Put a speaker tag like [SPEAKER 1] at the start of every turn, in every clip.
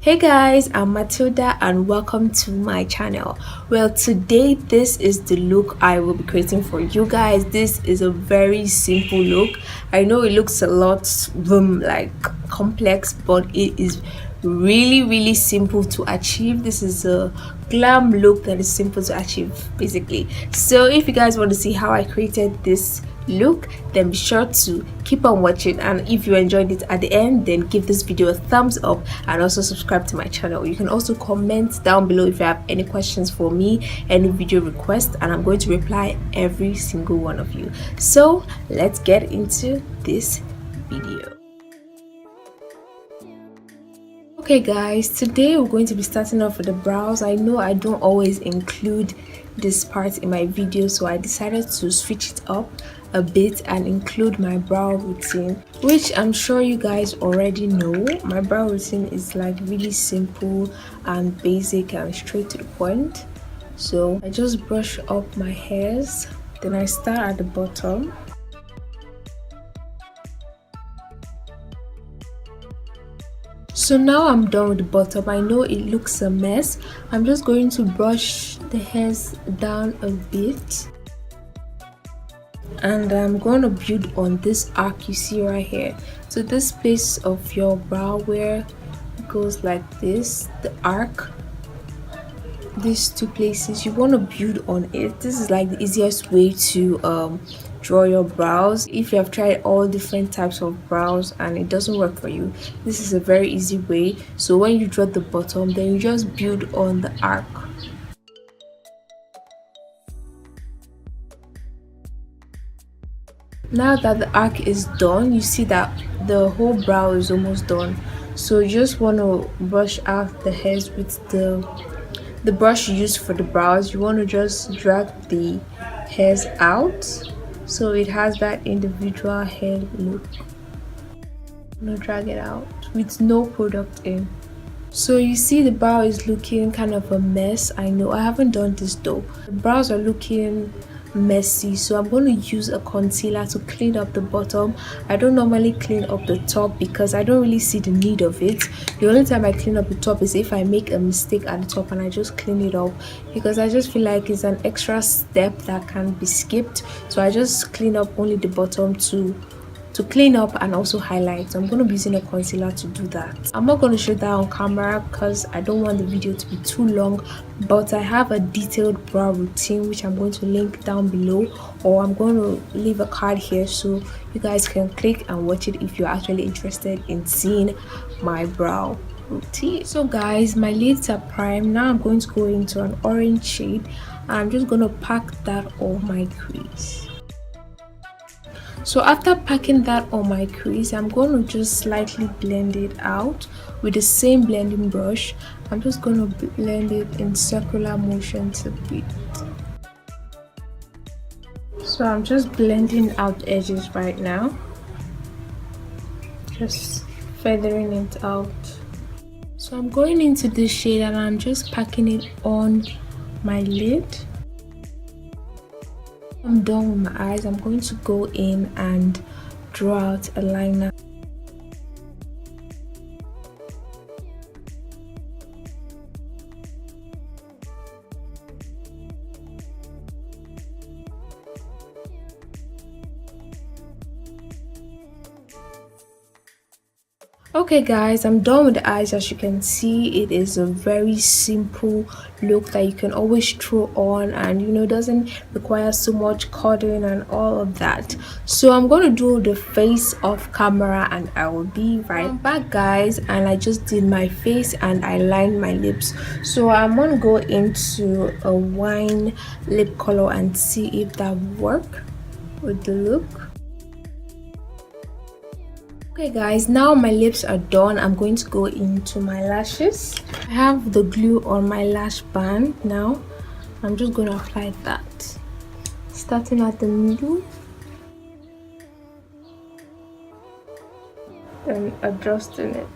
[SPEAKER 1] Hey guys, I'm Matilda and welcome to my channel. Well, today this is the look I will be creating for you guys. This is a very simple look. I know it looks a lot like complex, but it is really simple to achieve. This is a glam look that is simple to achieve basically. So if you guys want to see how I created this look, then be sure to keep on watching, and if you enjoyed it at the end, then give this video a thumbs up and also subscribe to my channel. You can also comment down below if you have any questions for me, any video requests, and I'm going to reply every single one of you. So let's get into this video. Okay guys, today we're going to be starting off with the brows. I know I don't always include this part in my video, so I decided to switch it up a bit and include my brow routine, which I'm sure you guys already know. My brow routine is like really simple and basic and straight to the point. So I just brush up my hairs, then I start at the bottom. So now I'm done with the bottom. I know it looks a mess. I'm just going to brush the hairs down a bit, and I'm going to build on this arc you see right here. So this place of your brow where it goes like this, the arc, these two places, you want to build on it. This is like the easiest way to draw your brows. If you have tried all different types of brows and it doesn't work for you, this is a very easy way. So when you draw the bottom, then you just build on the arc. Now that the arc is done, you see that the whole brow is almost done. So you just want to brush out the hairs with the brush you use for the brows. You want to just drag the hairs out so it has that individual hair look. I'm gonna drag it out with no product in. So you see the brow is looking kind of a mess. I know I haven't done this though. The brows are looking messy, so I'm going to use a concealer to clean up the bottom. I don't normally clean up the top because I don't really see the need of it. The only time I clean up the top is if I make a mistake at the top and I just clean it up, because I just feel like it's an extra step that can be skipped. So I just clean up only the bottom to clean up and also highlight. So I'm going to be using a concealer to do that. I'm not going to show that on camera because I don't want the video to be too long, but I have a detailed brow routine which I'm going to link down below, or I'm going to leave a card here so you guys can click and watch it if you're actually interested in seeing my brow routine. So guys, my lids are primed. Now I'm going to go into an orange shade and I'm just going to pack that on my crease. So after packing that on my crease, I'm going to just slightly blend it out with the same blending brush. I'm just going to blend it in circular motions a bit. So I'm just blending out edges right now, just feathering it out. So I'm going into this shade and I'm just packing it on my lid. I'm done with my eyes. I'm going to go in and draw out a liner. Okay guys, I'm done with the eyes. As you can see, it is a very simple look that you can always throw on, and you know, doesn't require so much cutting and all of that. So I'm going to do the face off camera and I will be right back guys. And I just did my face and I lined my lips, so I'm going to go into a wine lip color and see if that will work with the look. Okay guys, now my lips are done. I'm going to go into my lashes. I have the glue on my lash band. Now I'm just going to apply that, starting at the middle and adjusting it.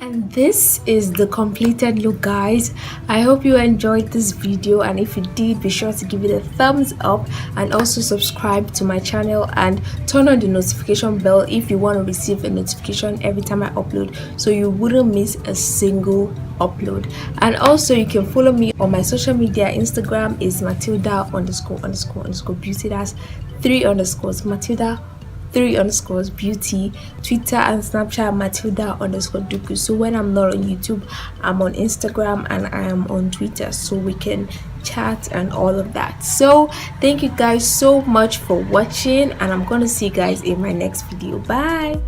[SPEAKER 1] And this is the completed look, guys. I hope you enjoyed this video, and if you did, be sure to give it a thumbs up and also subscribe to my channel and turn on the notification bell if you want to receive a notification every time I upload, so you wouldn't miss a single upload. And also you can follow me on my social media. Instagram is Mathilda___beauty. That's 3 underscores Mathilda 3 underscores beauty. Twitter and Snapchat Mathilda_Duku. So when I'm not on YouTube, I'm on Instagram and I am on Twitter, so we can chat and all of that. So thank you guys so much for watching, and I'm gonna see you guys in my next video. Bye.